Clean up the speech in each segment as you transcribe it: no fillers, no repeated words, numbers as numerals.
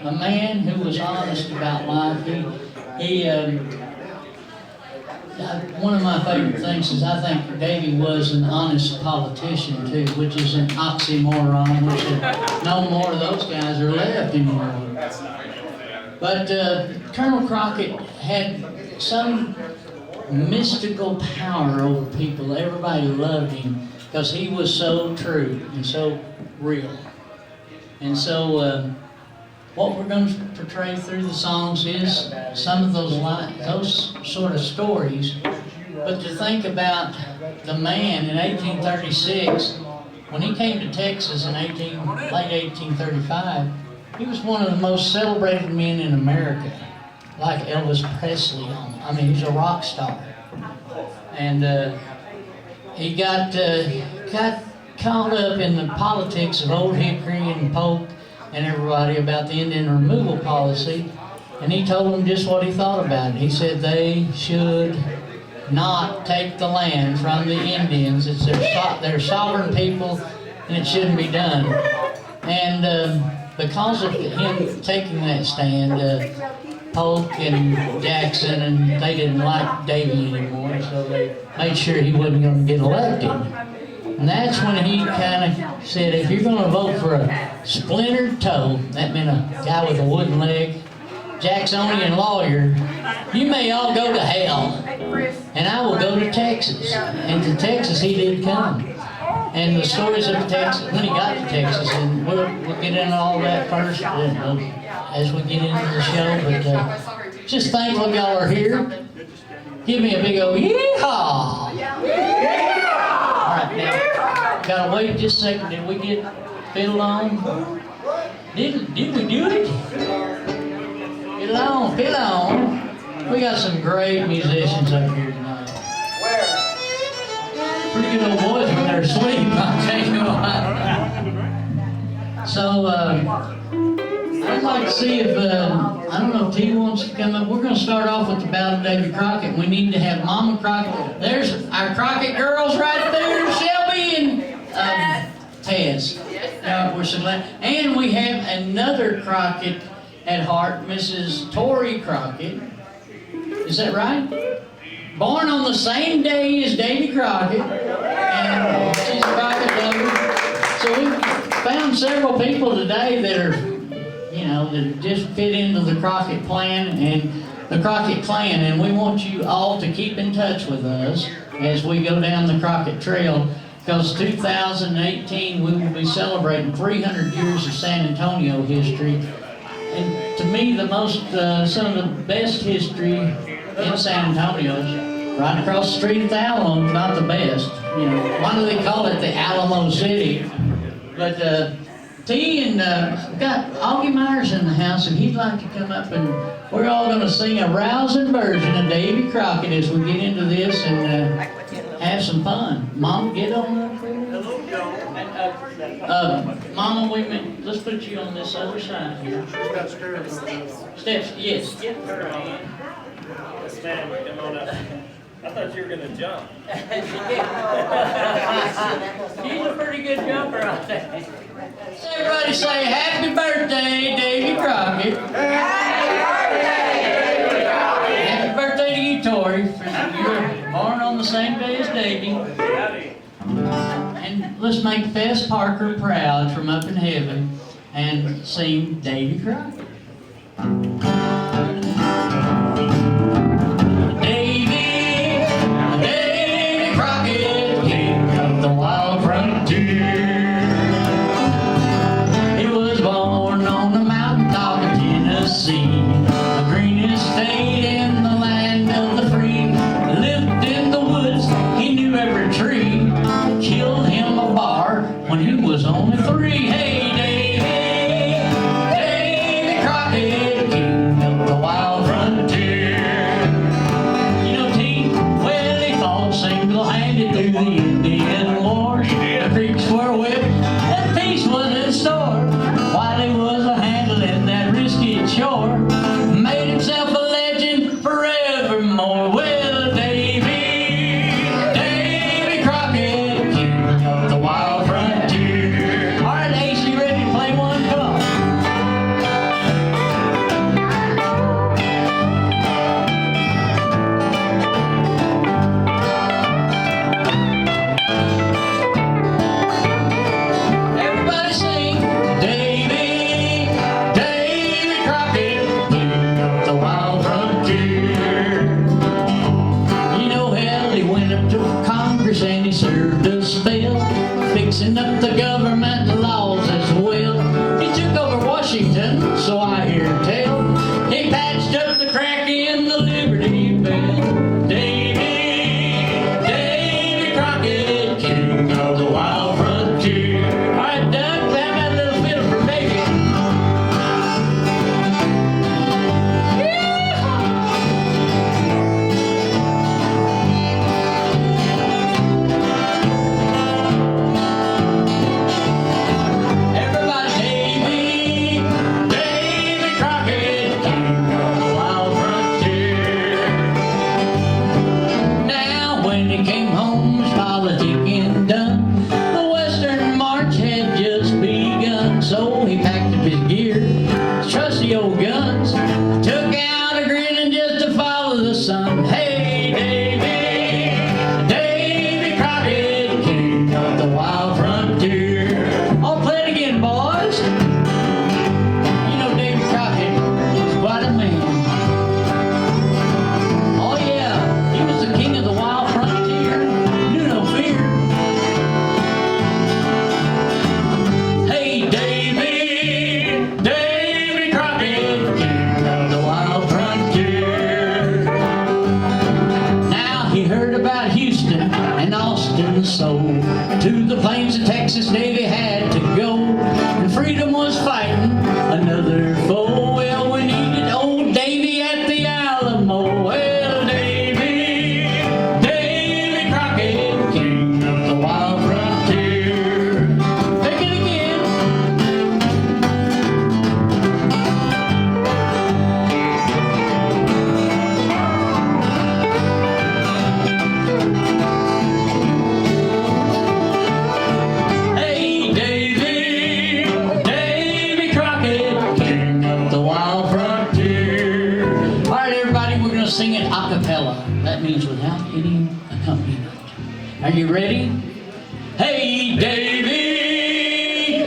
a man who was honest about life. One of my favorite things is I think Davy was an honest politician too, which is an oxymoron, which no more of those guys are left anymore. But Colonel Crockett had some mystical power over people. Everybody loved him because he was so true and so real. And so what we're going to portray through the songs is some of those sort of stories. But to think about the man in 1836, when he came to Texas in late 1835, he was one of the most celebrated men in America, like Elvis Presley. I mean, he was a rock star. And he got caught up in the politics of Old Hickory and Polk and everybody about the Indian removal policy, and he told them just what he thought about it. He said they should not take the land from the Indians. It's their sovereign people, and it shouldn't be done. And because of him taking that stand, Polk and Jackson, and they didn't like Davy anymore, so they made sure he wasn't going to get elected. And that's when he kind of said, if you're going to vote for a splintered toe, that meant a guy with a wooden leg, Jacksonian lawyer, you may all go to hell, and I will go to Texas. And to Texas he did come. And the stories of Texas, when he got to Texas, and we'll get into all that first as we get into the show, but just thankful y'all are here. Give me a big old yeehaw! Alright, now, gotta wait just a second. Did we get Fiddle on? Did we do it? Fiddle on, Fiddle on. We got some great musicians up here tonight. Pretty good old boys when they're asleep, I'll tell you what. So, I'd like to see if, I don't know if T wants to come up. We're going to start off with the Ballad of Davy Crockett. We need to have Mama Crockett. There's our Crockett girls right there, Shelby and Tess. We're so glad. And we have another Crockett at heart, Mrs. Tori Crockett. Is that right? Born on the same day as Davy Crockett. And she's a Crockett lover. So we found several people today that are, that just fit into the Crockett plan and the Crockett clan, and we want you all to keep in touch with us as we go down the Crockett Trail, because 2018 we will be celebrating 300 years of San Antonio history, and to me some of the best history in San Antonio is right across the street at the Alamo. Not the best, why do they call it the Alamo City? But T and got Augie Myers in the house, and he'd like to come up, and we're all going to sing a rousing version of Davy Crockett as we get into this and have some fun. Mom, get on up there. Mama, let's put you on this other side here. Steps, yes. Get her on. Yes, ma'am, come on up. I thought you were going to jump. She's a pretty good jumper, I think. Everybody say, happy birthday, Davy Crockett. Happy birthday, Davy Crockett. Happy birthday to you, Tori. You're born on the same day as Davy. And let's make Fess Parker proud from up in heaven and sing Davy Crockett. The greenest state in the land of the free. Lived in the woods, he knew every tree. Killed him a bar when he was only 3. Hey, Davy, Davy Crockett, king of the wild Thornton, so I hear tell. He patched up the crack in the Liberty Bell. Davy Crockett, king of the wild frontier. All right, Doug, have that little fiddle for Davy. So to the plains of Texas Davy had to go, and freedom was fighting another foe. Well, we needed old Davy at the Alamo. Well, Davy Crockett, king of the wild frontier. Take it again. Sing it a cappella. That means without any accompaniment. Are you ready? Hey, Davy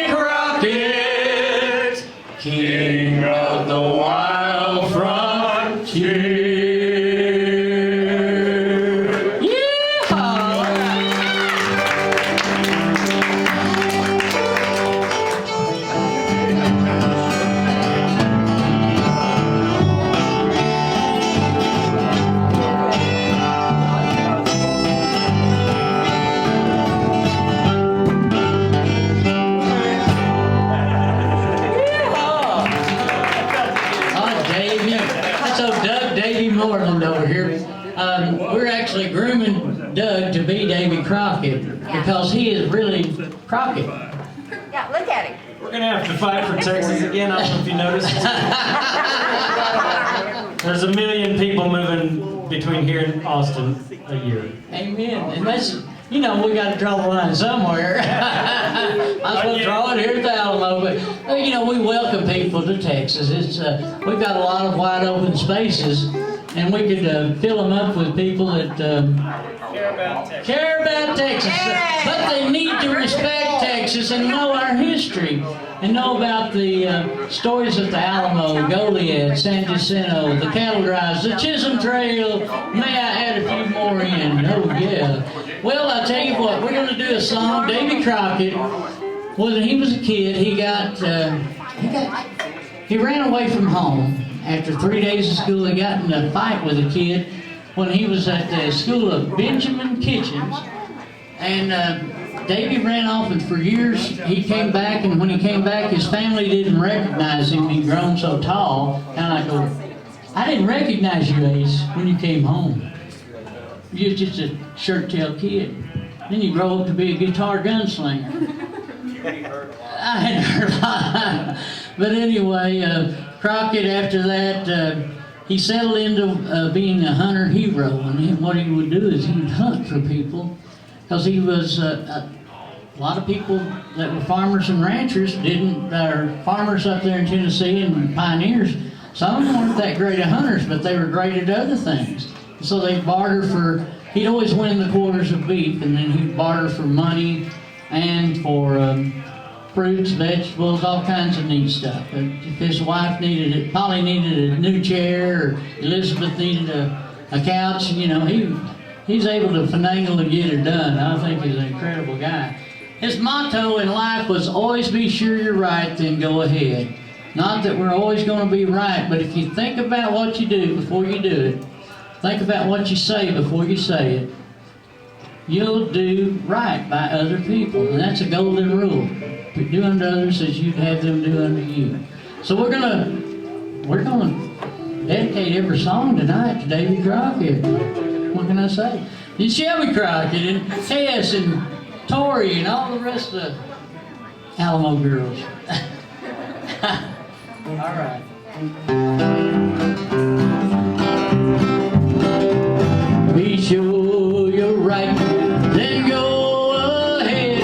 Crockett, king of the wild frontier. Moreland over here. We're actually grooming Doug to be Davy Crockett because he is really Crockett. Yeah, look at him. We're going to have to fight for Texas again. I don't know if you noticed. There's a million people moving between here and Austin a year. Amen. And that's, you know, we got to draw the line somewhere. I was going to draw it here at the Alamo, but, you know, we welcome people to Texas. It's we've got a lot of wide open spaces, and we could fill them up with people that care about Texas. But they need to respect Texas and know our history and know about the stories of the Alamo, Goliad, San Jacinto, the cattle drives, the Chisholm Trail. May I add a few more in? Oh, yeah. Well, I tell you what, we're going to do a song. Davy Crockett, when he was a kid, he ran away from home. After 3 days of school, he got in a fight with a kid when he was at the school of Benjamin Kitchens. And Davy ran off, and for years he came back, and when he came back, his family didn't recognize him. He'd grown so tall. Kind of like, I didn't recognize you, Ace, when you came home. You was just a shirt-tail kid. Then you grow up to be a guitar gunslinger. I hadn't heard about it. But anyway, Crockett, after that, he settled into being a hunter hero. And what he would do is he'd hunt for people. Because he was, a lot of people that were farmers and ranchers or farmers up there in Tennessee and pioneers, some of them weren't that great at hunters, but they were great at other things. So they'd barter for, he'd always win the quarters of beef, and then he'd barter for money and for fruits, vegetables, all kinds of neat stuff. But if his wife needed it, Polly needed a new chair, or Elizabeth needed a couch, you know, he's able to finagle and get it done. I think he's an incredible guy. His motto in life was always be sure you're right, then go ahead. Not that we're always going to be right, but if you think about what you do before you do it, think about what you say before you say it, you'll do right by other people. And that's a golden rule. Do unto others as you'd have them do unto you. So we're gonna dedicate every song tonight to Davy Crockett. What can I say? And Shelby Crockett and Tess and Tori and all the rest of the Alamo girls. All right. Be sure you're right, then go ahead.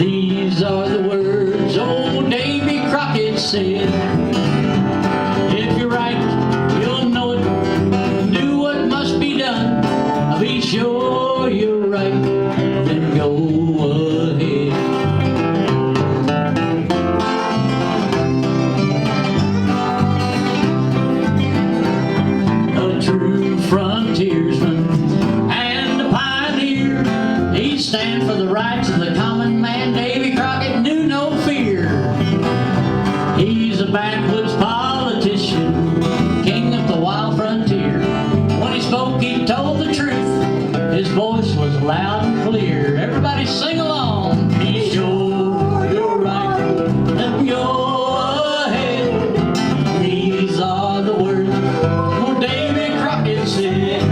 These are the words old Davy Crockett said. If you're right, you'll know it. Do what must be done. Be sure you're right, then go ahead. A true frontiersman and a pioneer, he stand for the rights of the common man. Davy Crockett knew no fear. He's a backwoods politician, king of the wild frontier. When he spoke, he told the truth. His voice was loud and clear. Everybody sing along. Be sure you're right, then go ahead. These are the words old Davy Crockett said.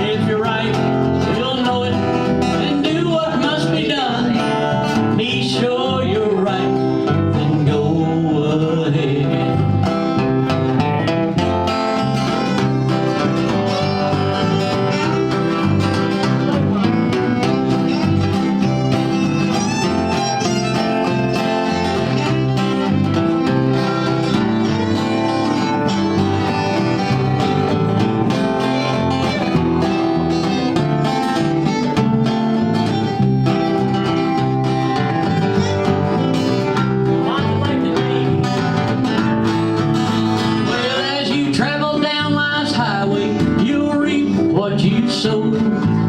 If you're right, you'll know it, and do what must be done. Be sure you're right, then go ahead.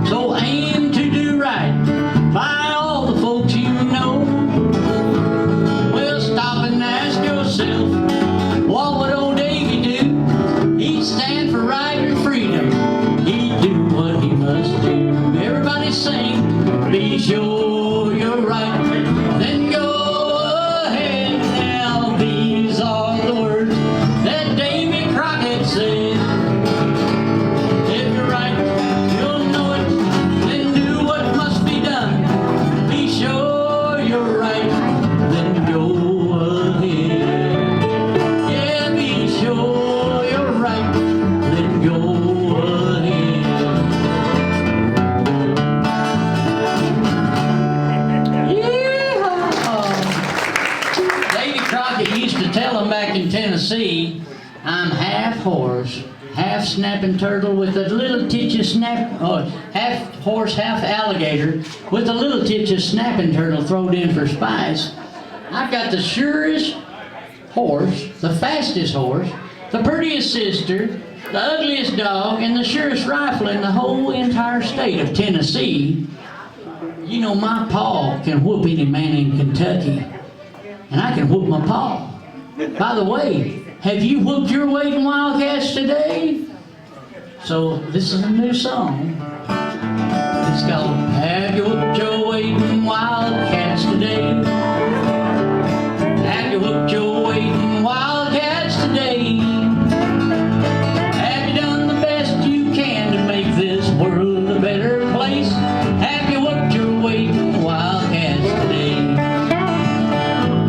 So aim to do right by all the folks you know. Well, stop and ask yourself, what would old Davy do? He'd stand for right and freedom. He'd do what he must do. Everybody sing, be sure you're right, then go ahead. Now these are the words that Davy Crockett said. If you're right, back in Tennessee, I'm half horse, half snapping turtle with a little titch of half horse, half alligator with a little titch of snapping turtle thrown in for spice. I've got the surest horse, the fastest horse, the prettiest sister, the ugliest dog, and the surest rifle in the whole entire state of Tennessee. You know, my paw can whoop any man in Kentucky, and I can whoop my paw. By the way, have you whooped your weight in Wildcats today? So this is a new song. It's called Have You Whooped Your Weight in Wildcats Today? Have you whooped your weight in Wildcats today? Have you done the best you can to make this world a better place? Have you whooped your weight in Wildcats today?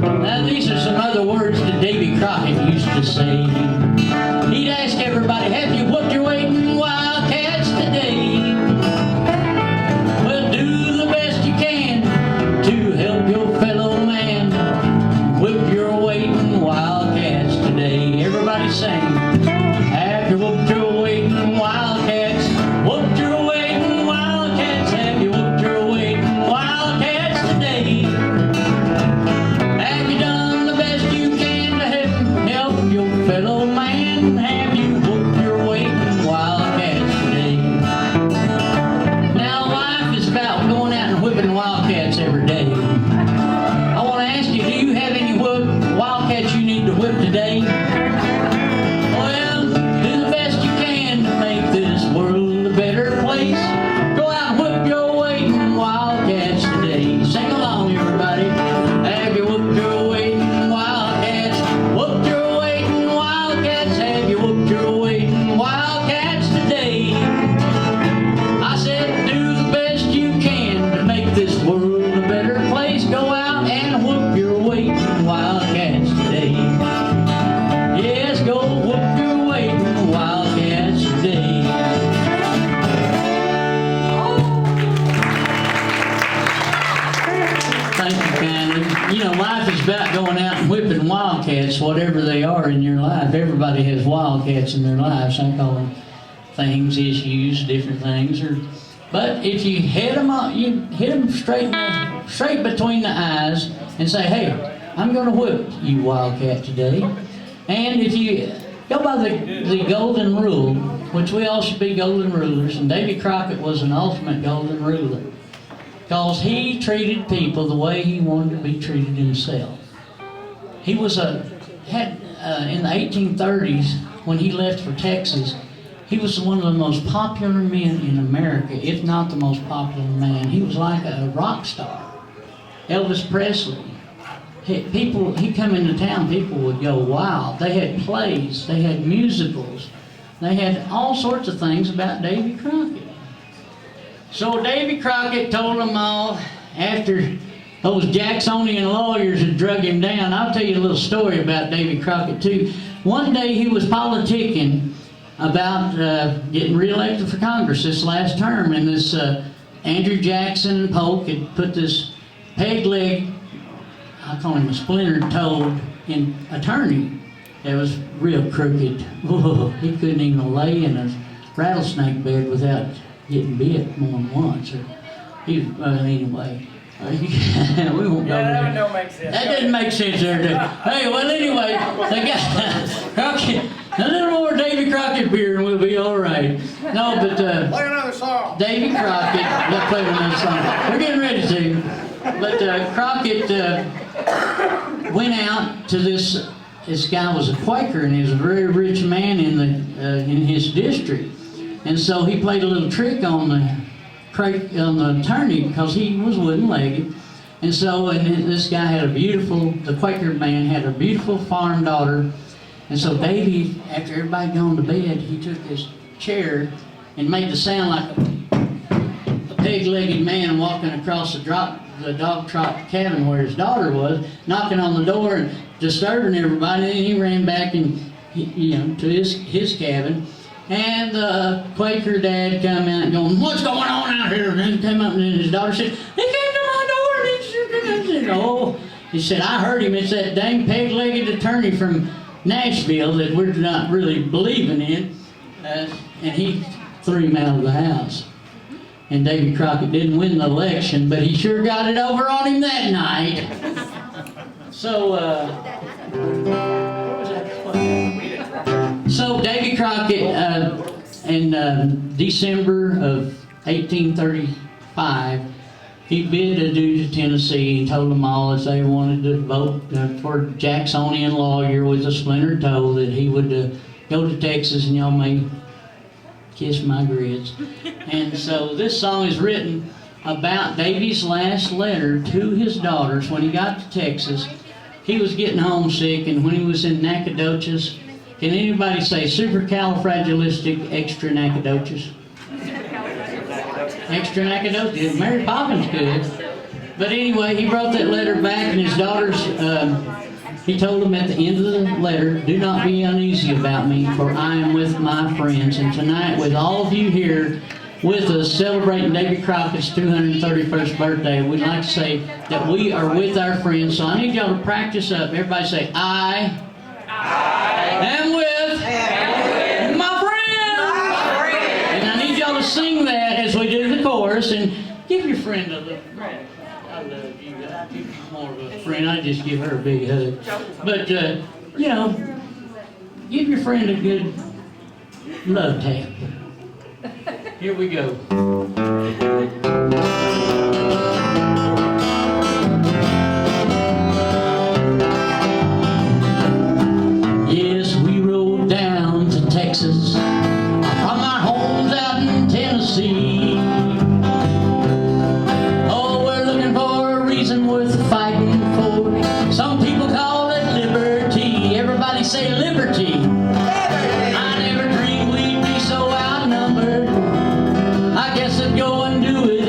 Now these are some other words that Davy Crockett used to say. He'd ask everybody, have you whooped your weight in Wildcats today? Well, do the best you can to help your fellow man. Whip your weight in Wildcats today. Everybody sing. Have you whooped your weight in Wildcats? Whooped your weight in Wildcats. Have you whooped your weight in Wildcats today? Have you done the best you can to help your fellow man? Have you whooped your weight in Wildcats today? Now life is about going out and whipping Wildcats. certain wildcats, whatever they are in your life. Everybody has wildcats in their lives. I call them things, issues, different things. But if you hit them up, you hit them straight between the eyes and say, hey, I'm going to whip you wildcat today. And if you go by the golden rule, which we all should be golden rulers, and Davy Crockett was an ultimate golden ruler, because he treated people the way he wanted to be treated himself. He was in the 1830s, when he left for Texas, he was one of the most popular men in America, if not the most popular man. He was like a rock star. Elvis Presley. He come into town, people would go wild. They had plays, they had musicals, they had all sorts of things about Davy Crockett. So Davy Crockett told them all, after those Jacksonian lawyers had drug him down. I'll tell you a little story about Davy Crockett too. One day he was politicking about getting reelected for Congress this last term, and this Andrew Jackson Polk had put this peg-leg, I call him a splinter-toed attorney that was real crooked. Whoa, he couldn't even lay in a rattlesnake bed without getting bit more than once. Anyway, we won't go there. That don't make sense. That didn't make sense there, did it? Hey, well, anyway, the guy, Crockett, a little more Davy Crockett beer and we'll be all right. No, but Play another song. Davy Crockett, let's play another song. We're getting ready to. But Crockett went out to this guy was a Quaker, and he was a very rich man in his district. And so he played a little trick on the attorney, because he was wooden-legged. And so this guy had the Quaker man had a beautiful farm daughter. And so Davy, after everybody had gone to bed, he took his chair and made the sound like a peg-legged man walking across the dog trot cabin where his daughter was, knocking on the door and disturbing everybody. And then he ran back and to his cabin. And the Quaker dad come out going, "What's going on out here?" And then came up, and his daughter said, "He came to my door and he said, oh." He said, "I heard him. It's that dang peg-legged attorney from Nashville that we're not really believing in." And he threw him out of the house. And Davy Crockett didn't win the election, but he sure got it over on him that night. So, Davy Crockett, in December of 1835, he bid adieu to Tennessee and told them all, as they wanted to vote for Jacksonian lawyer with a splinter toe, that he would go to Texas, and y'all may kiss my grits. And so this song is written about Davy's last letter to his daughters when he got to Texas. He was getting homesick, and when he was in Nacogdoches, can anybody say supercalifragilisticexpialidocious? Extra Nacogdoches. Mary Poppins could. But anyway, he wrote that letter back, and his daughters, he told them at the end of the letter, "Do not be uneasy about me, for I am with my friends." And tonight, with all of you here with us celebrating Davy Crockett's 231st birthday, we'd like to say that we are with our friends. So I need y'all to practice up. Everybody say, I am with my friends. And I need y'all to sing that as we do the chorus, and give your friend a little. I love you. You're more of a friend. I just give her a big hug. But give your friend a good love tap. Here we go. Yes, we rode down to Texas from our homes out in Tennessee. Oh, we're looking for a reason worth fighting for. Some people call it liberty. Everybody say liberty. I never dreamed we'd be so outnumbered. I guess I'd go and do it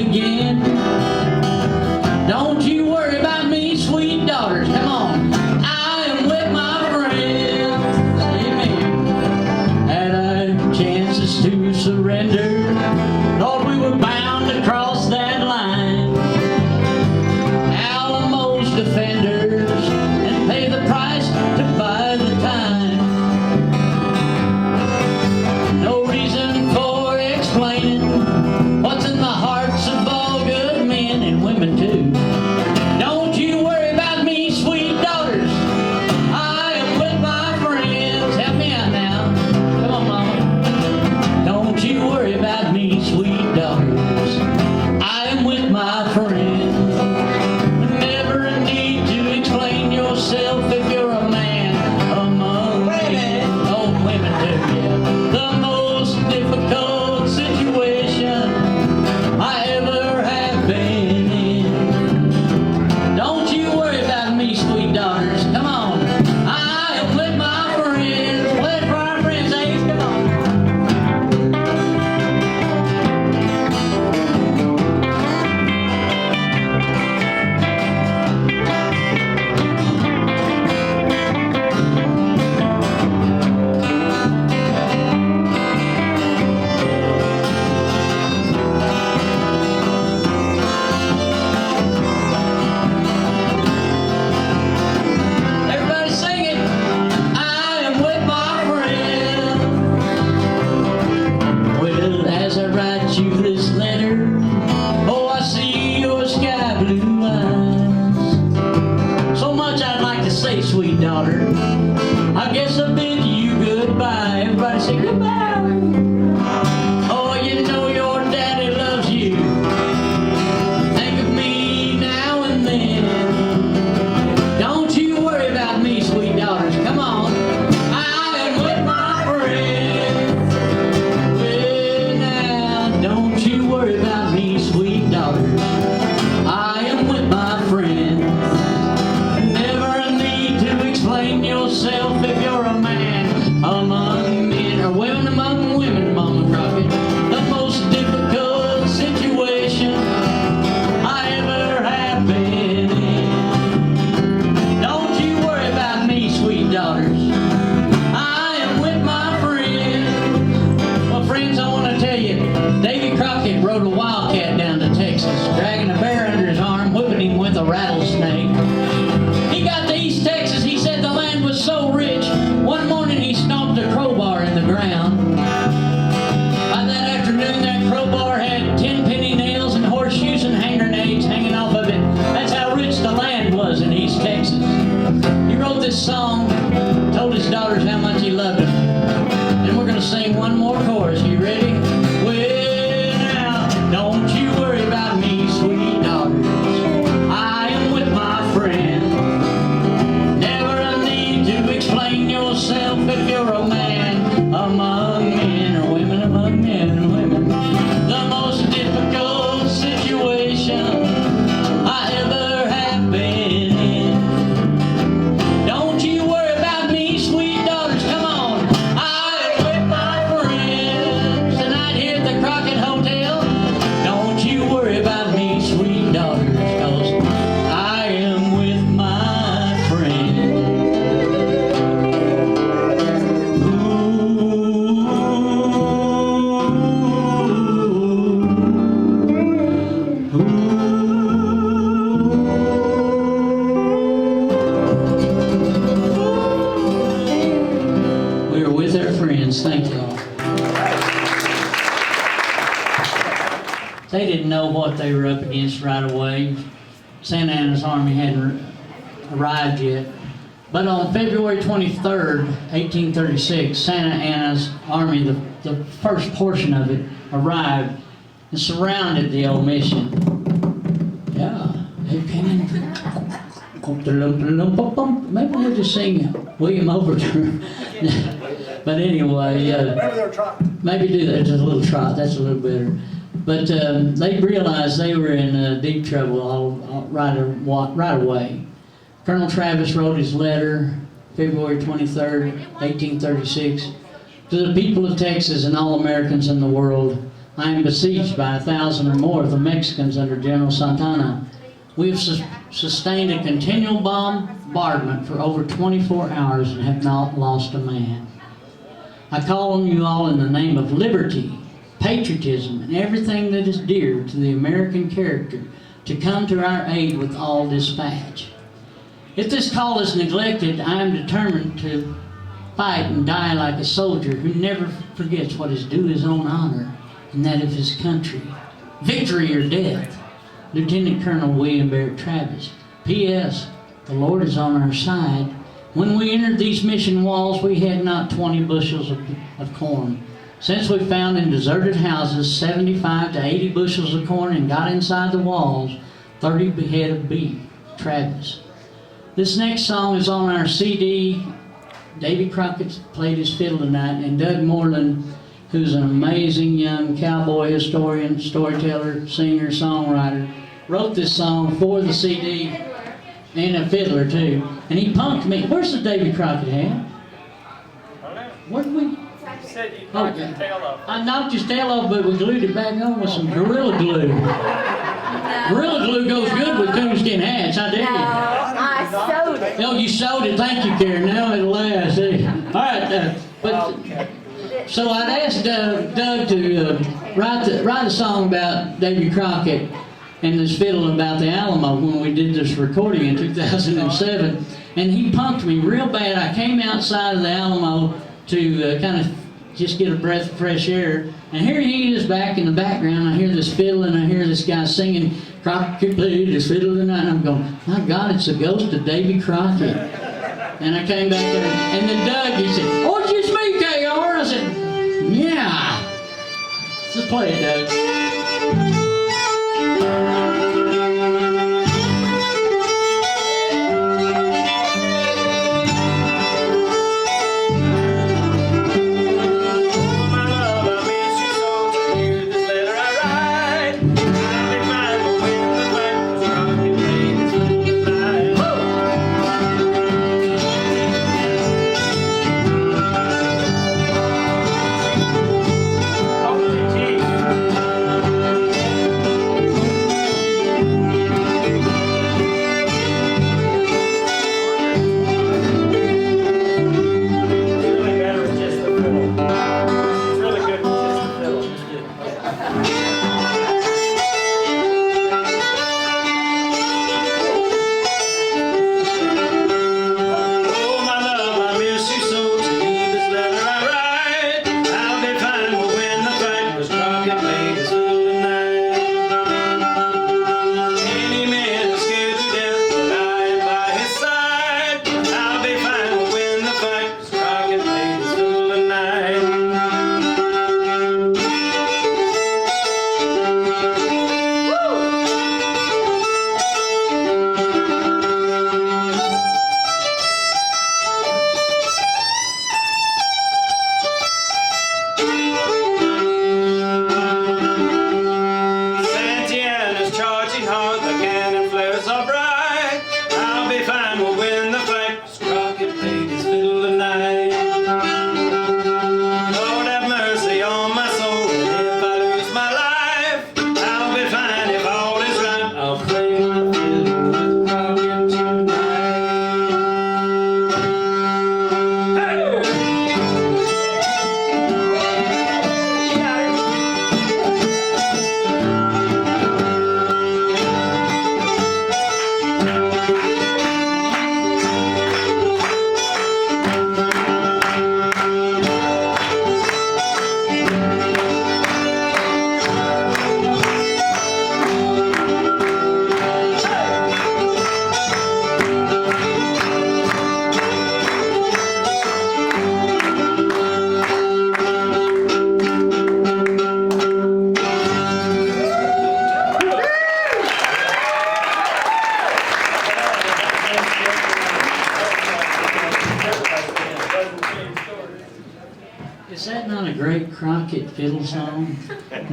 sweet daughter. I guess I bid you goodbye. Everybody say goodbye. Oh, you know your daddy loves you. Think of me now and then. Don't you worry about me, sweet daughters. Come on. I am with my friends. Well, now, don't you worry about me, sweet daughters. I am with my friends. Never a need to explain yourself if you're a man among men or women among women, Mama Crockett. The most difficult situation I ever have been in. Don't you worry about me, sweet daughters. I am with my friends. Well, friends, I want to tell you, Davy Crockett rode a wildcat down to Texas, dragging a bear under his arm, whipping him with a rattlesnake. He got to East Texas, he said the land was so rich. One morning he stomped a crowbar in the ground. By that afternoon, that crowbar had 10 penny nails and horseshoes and hand grenades hanging off of it. That's how rich the land was in East Texas. He wrote this song, told his daughters how much he loved them. And we're going to sing one more chorus. You ready? Well, now, don't you worry about me, sweet daughters. I am with my friend. Never a need to explain yourself if you're a man among men or women among men and women. The most difficult situation I ever have been in. Don't you worry about me, sweet daughters. Come on. I am with my friends tonight here at the Crockett Hotel. Don't you worry about me, sweet daughters, 'cause I am with my friend. We are with our friends. Thank you all. They didn't know what they were up against right away. Santa Anna's army hadn't arrived yet. But on February 23rd, 1836, Santa Anna's army, the first portion of it, arrived and surrounded the old mission. Yeah, they came in. Maybe we'll just sing William Overture. But anyway, maybe do that, just a little trot, that's a little better. But they realized they were in deep trouble right away. Colonel Travis wrote his letter, February 23rd, 1836, to the people of Texas and all Americans in the world. I am besieged by 1,000 or more of the Mexicans under General Santana. We have sustained a continual bombardment for over 24 hours and have not lost a man. I call on you all in the name of liberty, patriotism, and everything that is dear to the American character to come to our aid with all dispatch. If this call is neglected, I am determined to fight and die like a soldier who never forgets what is due his own honor and that of his country. Victory or death. Lieutenant Colonel William Barrett Travis. P.S. The Lord is on our side. When we entered these mission walls, we had not 20 bushels of corn. Since we found in deserted houses 75 to 80 bushels of corn and got inside the walls, 30 head of beef. Travis. This next song is on our CD. Davy Crockett played his fiddle tonight, and Doug Moreland, who's an amazing young cowboy historian, storyteller, singer, songwriter, wrote this song for the CD, and a fiddler too. And he punked me. Where's the Davy Crockett hat? Where did we? You said you knocked your tail off. I knocked his tail off, but we glued it back on with some Gorilla Glue. Gorilla Glue goes good with coonskin hats, I did. No, I sewed it. Oh, you sewed it. Thank you, Karen. Now it'll last. All right, so I'd asked Doug to write a song about Davy Crockett and this fiddle about the Alamo when we did this recording in 2007. And he punked me real bad. I came outside of the Alamo to kind of just get a breath of fresh air. And here he is back in the background. I hear this fiddle and I hear this guy singing, Crockett played his fiddle tonight. And I'm going, my God, it's the ghost of Davy Crockett. And I came back there, and then Doug, he said, "Oh, it's just me, KR." I said, "Yeah." Let's play it, Doug. Is that not a great Crockett fiddle song?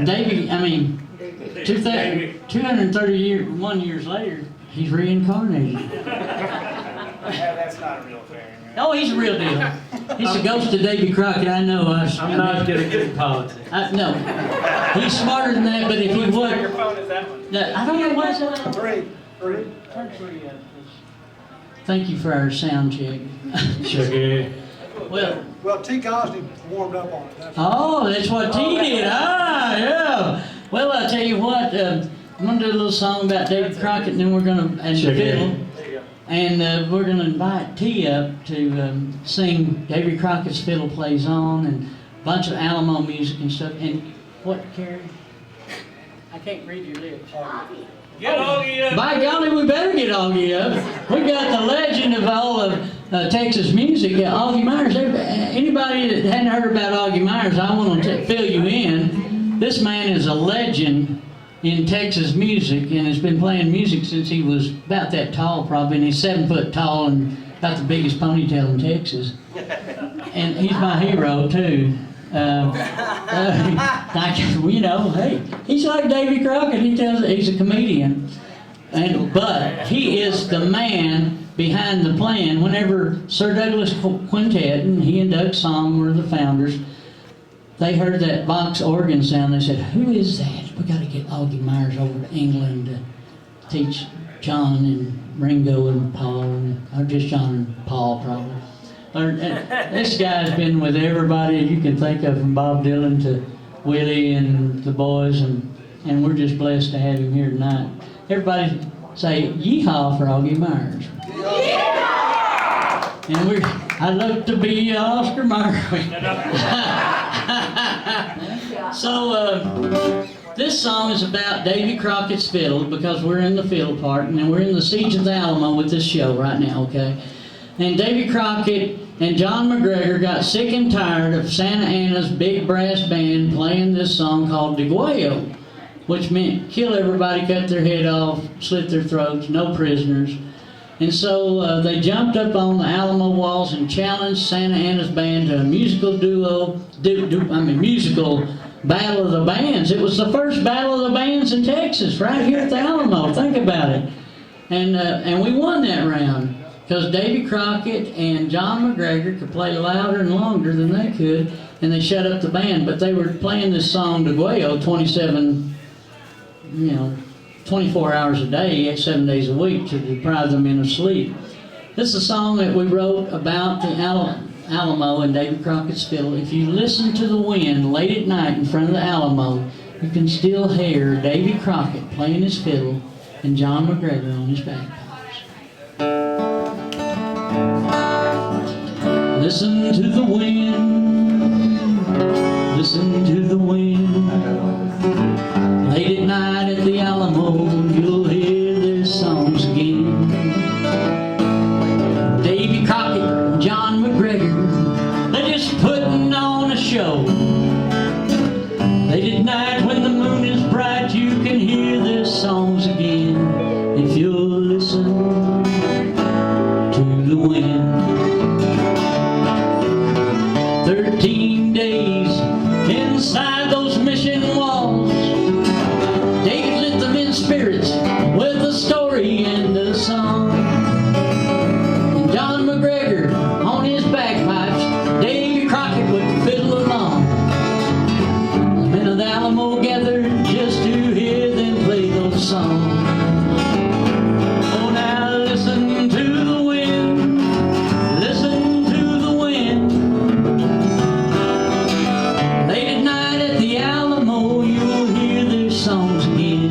Davy, I mean, 231 years later, he's reincarnated. Yeah, that's not a real thing. Oh, he's a real deal. He's the ghost of Davy Crockett. I know. I'm not good at politics. No, he's smarter than that. But if he would, Microphone is that one? I don't know what's that. Three. Turn 3 up, please. Thank you for our sound check. Sugar. Well, T. Gozney warmed up on it. That's what T did. Yeah. Well, I'll tell you what. I'm gonna do a little song about Davy Crockett, and then we're gonna and the fiddle, and we're gonna invite T up to sing Davy Crockett's Fiddle Plays On, and a bunch of Alamo music and stuff. And what, Carrie? I can't read your lips. Get Augie up. By golly, we better get Augie up. We got the legend of all of Texas music, Augie Myers. Anybody that hadn't heard about Augie Myers, I want to fill you in. This man is a legend in Texas music and has been playing music since he was about that tall, probably, and he's 7 foot tall and got the biggest ponytail in Texas. And he's my hero too. You know, hey, he's like Davy Crockett. He's a comedian, but he is the man behind the plan. Whenever Sir Douglas Quintet and he and Doug Song were the founders, they heard that box organ sound. They said, "Who is that? We got to get Augie Myers over to England to teach John and Ringo and Paul, or just John and Paul probably." This guy's been with everybody you can think of, from Bob Dylan to Willie and the boys, and we're just blessed to have him here tonight. Everybody say yeehaw for Augie Myers. Yeehaw! And I'd love to be Oscar Mayer. So this song is about Davy Crockett's fiddle, because we're in the fiddle part, and we're in the Siege of the Alamo with this show right now, okay? And Davy Crockett and John McGregor got sick and tired of Santa Anna's big brass band playing this song called Degüello, which meant kill everybody, cut their head off, slit their throats, no prisoners. And so they jumped up on the Alamo walls and challenged Santa Anna's band to a musical musical Battle of the Bands. It was the first Battle of the Bands in Texas, right here at the Alamo. Think about it. And we won that round because Davy Crockett and John McGregor could play louder and longer than they could, and they shut up the band. But they were playing this song Degüello 24 hours a day, 7 days a week to deprive the men of sleep. This is a song that we wrote about the Alamo and Davy Crockett's fiddle. If you listen to the wind late at night in front of the Alamo, you can still hear Davy Crockett playing his fiddle and John McGregor on his bagpipes. Listen to the wind, listen to the wind. Late at night at the Alamo, you'll hear their songs again. Davy Crockett and John McGregor, they're just putting on a show. Late at night when the moon is bright, you can hear their songs again if you'll listen to the wind. 13 days inside those mission walls, David lit them in spirits with a story and a song. And John McGregor on his bagpipes, Davy Crockett would fiddle along. The men of the Alamo gathered just to hear them play those songs. Oh, now listen to the wind, listen to the wind. Late at night at the Alamo, you'll hear their songs again.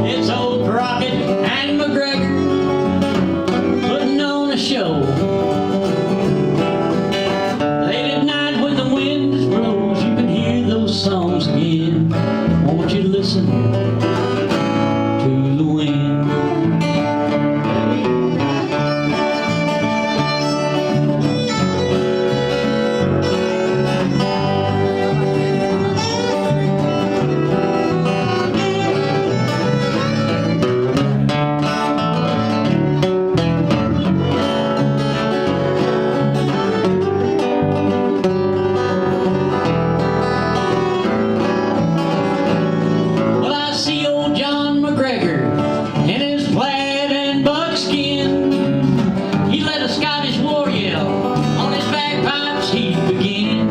It's old Crockett and McGregor putting on a show. Late at night when the wind blows, you can hear those songs again. Won't you listen to the wind? Well, I see old John McGregor in his plaid and buckskin. He let a Scottish war yell on his bagpipes he'd begin.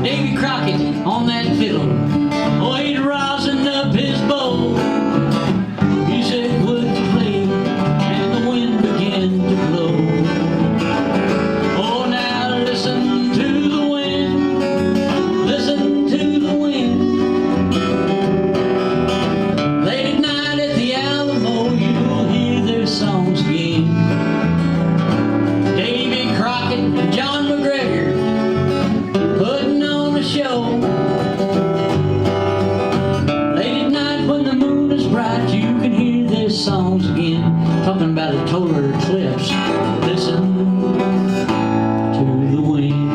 Davy Crockett on that fiddle, oh, he'd rosin up his bow. Music would play and the wind began to blow. Oh, now listen to the wind, listen to the wind. Late at night at the Alamo, you'll hear their songs again. Davy Crockett and John McGregor putting on a show. Late at night when the moon is bright, you can hear their songs again. Talking about a total eclipse. Listen to the wind.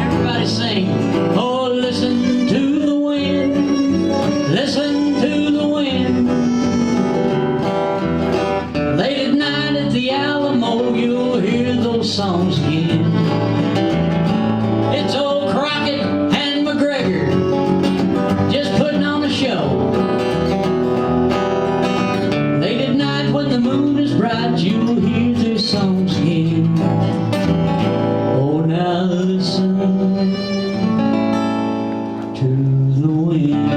Everybody sing. Oh, listen to the wind, listen to the wind. Late at night at the Alamo, you'll hear those songs again. It's old Crockett and McGregor just putting on a show. Late at night when the moon is bright, you'll hear their songs again. Oh, now listen to the wind.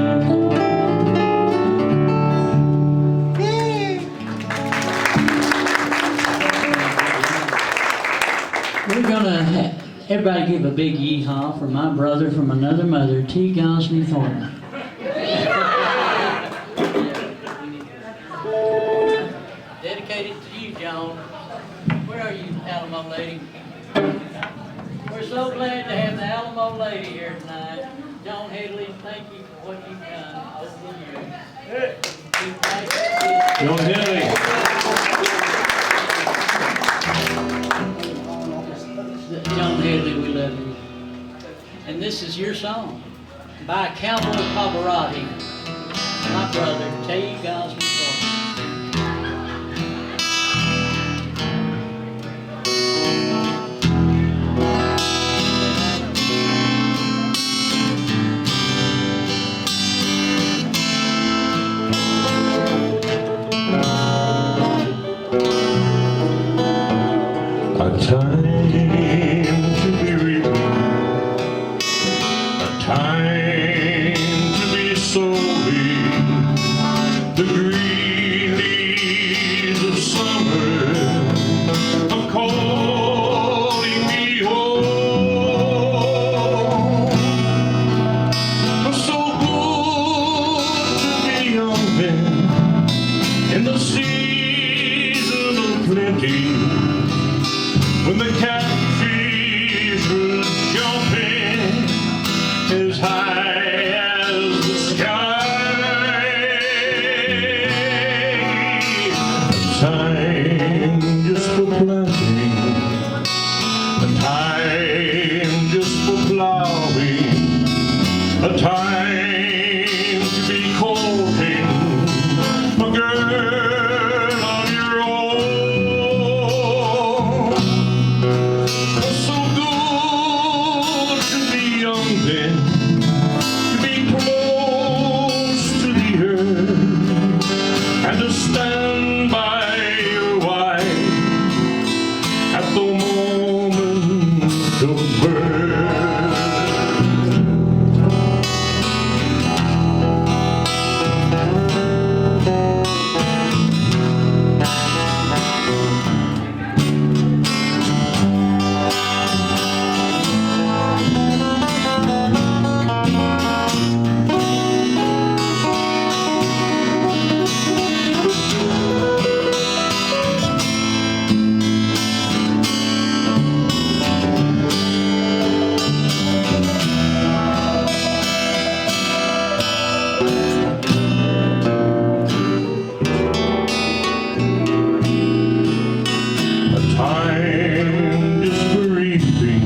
We're gonna everybody give a big yee-haw for my brother from another mother, T. Gozney Thornton. Dedicated to you, Joan. Where are you, Alamo lady? We're so glad to have the Alamo lady here tonight. Joan Headley, thank you for what you've done over the years. Joan Headley. Joan Headley, we love you. And this is your song by Cowboy Pavarotti, my brother, T. Gozney Thornton. A time to be reaping, a time to be sowing, the green leaves of summer are calling me home. It's so good to be young men in the season of plenty, when the catfish were jumping as high as the sky. A time just for planting, a time just for plowing, a time to be courting a girl of your own. So good to be young then, to be close to the earth, and to stand by your wife at the moment of birth. A time just for reaping,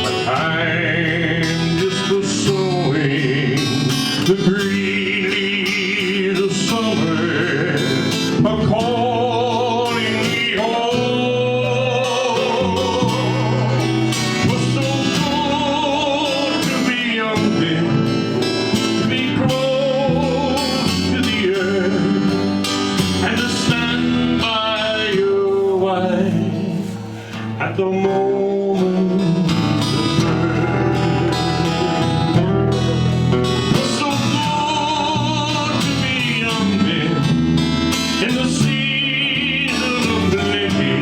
a time just for sowing, the green leaves of summer are calling me home. Was so good to be young then, to be close to the earth, and to stand by your wife at the moment of birth. Was so good to be young then, in the season of plenty,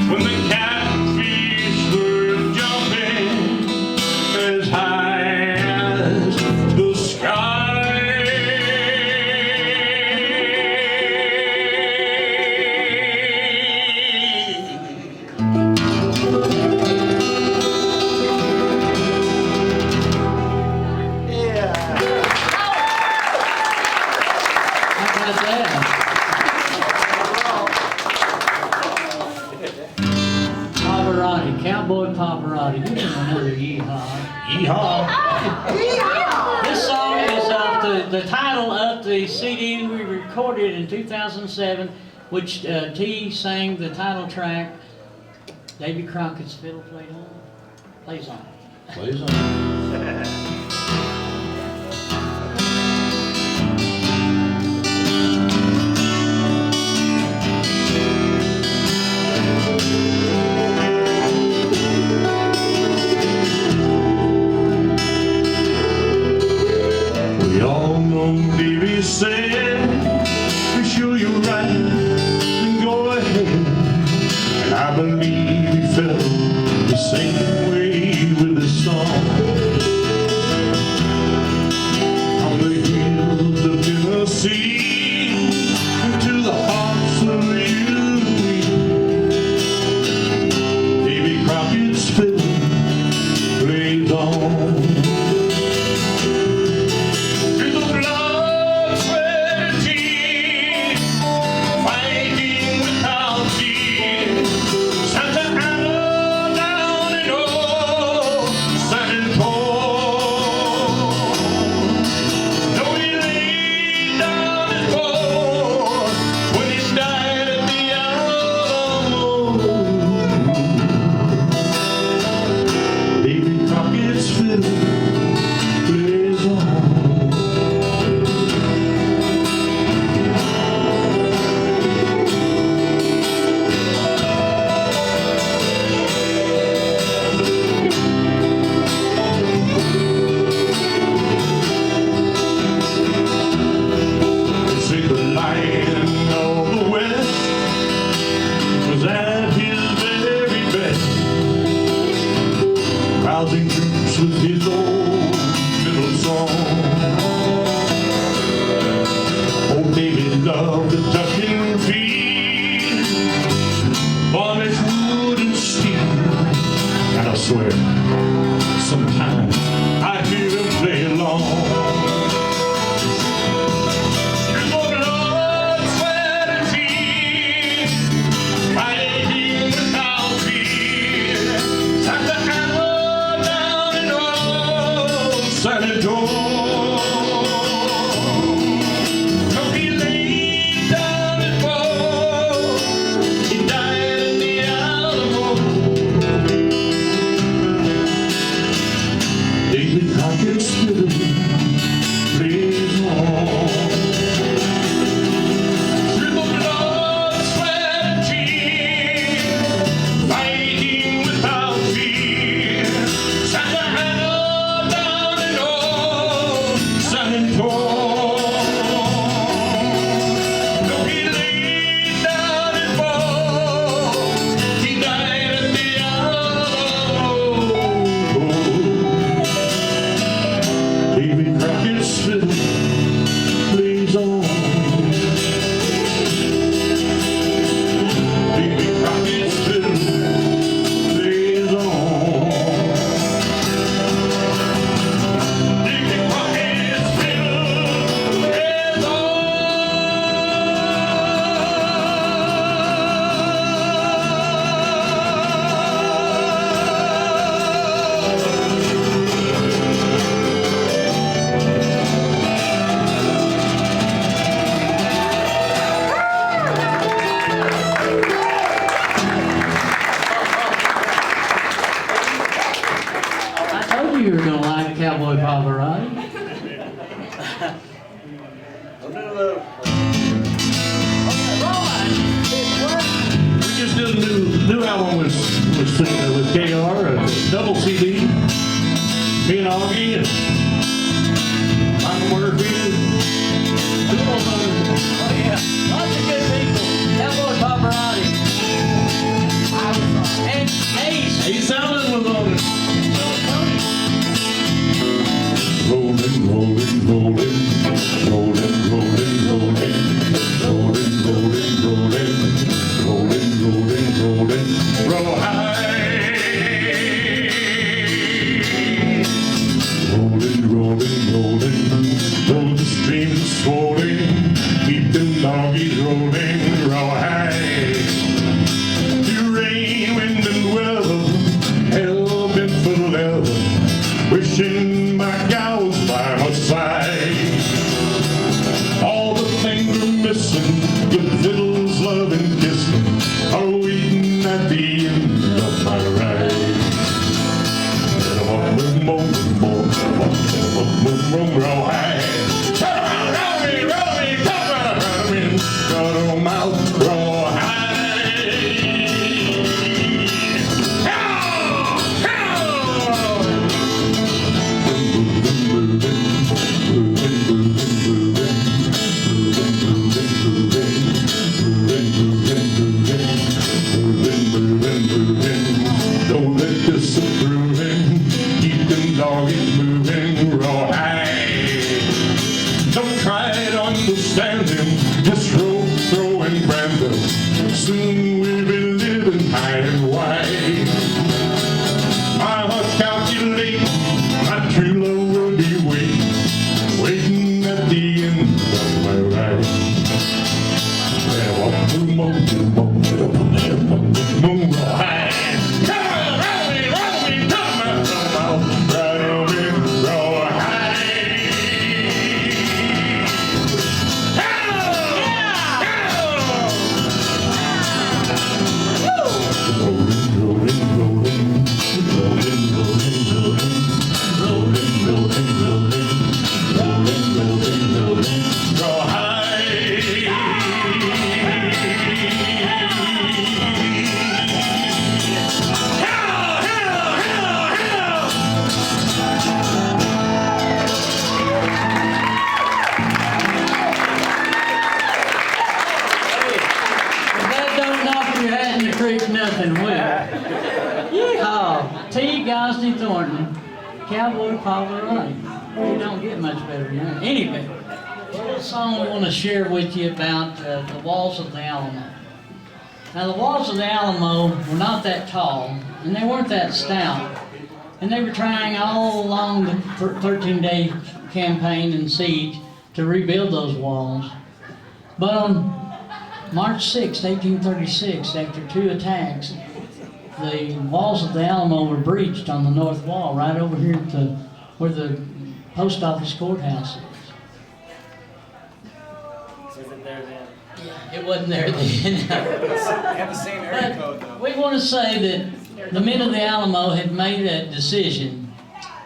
when the catfish were jumping as high as the sky. How about that? Pavarotti, Cowboy Pavarotti. Give him another yeehaw. Yeehaw! This song is of the title of the CD we recorded in 2007, which T sang the title track. Davy Crockett's fiddle plays on. Plays on. We all know Davy said, be sure you're right, then go ahead. And I believe he felt the door. So he laid down and fought. He died in the Alamo. Davy Crockett's fiddle plays on. Dribble blood, sweat and tears, fighting without fear. Shut the hammer down and all, sun and torn. Though he laid down and fought, he died at the Alamo. Davy Crockett's fiddle plays on. Davy Crockett's fiddle plays on. Davy Crockett's fiddle plays on. I told you were gonna like Cowboy Pavarotti. We just did a new album with KR, a double CD. Me and Augie and Michael Murphy. Oh yeah, lots of good people. Cowboy Pavarotti. And Ace. Ace Allen was on it. Tony. Rolling, rolling, rolling, rolling, rolling, rolling, rolling, rolling, rolling, rolling, rolling, rolling, Rawhide. Rolling, rolling, rolling, roll the stream swollen, keep them doggies rolling, Rawhide. Through rain, wind, and weather, hell bent for leather, wishing my gal was by my side. All the things we're missing, good fiddles, love, and kissing, are waiting at the end of my ride. Rawhide. Turn around, roll me, come around me, got on my Rawhide. Don't let this approving, keep them doggies moving, Rawhide. Don't try to understand him, just rope, throw, and brand them. Soon we'll be living high and wide. My heart calculates, my true love will be waiting at the end of my ride. Rawhide. Come on, roll me, come on, roll me, Rawhide. Rolling, rolling, rolling, rolling, rolling, rolling, rolling, rolling, rolling, rolling, rolling, rolling, Rawhide. If that don't knock your hat in the creek, nothing will. Oh, T. Gozney Thornton, Cowboy Pavarotti. You don't get much better than that. Anyway, a little song we want to share with you about the walls of the Alamo. Now, the walls of the Alamo were not that tall, and they weren't that stout. And they were trying all along the 13-day campaign and siege to rebuild those walls. But on March 6, 1836, after 2 attacks, the walls of the Alamo were breached on the north wall, right over here at where the post office courthouse is. Was it there then? It wasn't there then. They have the same area code though. We want to say that the men of the Alamo had made that decision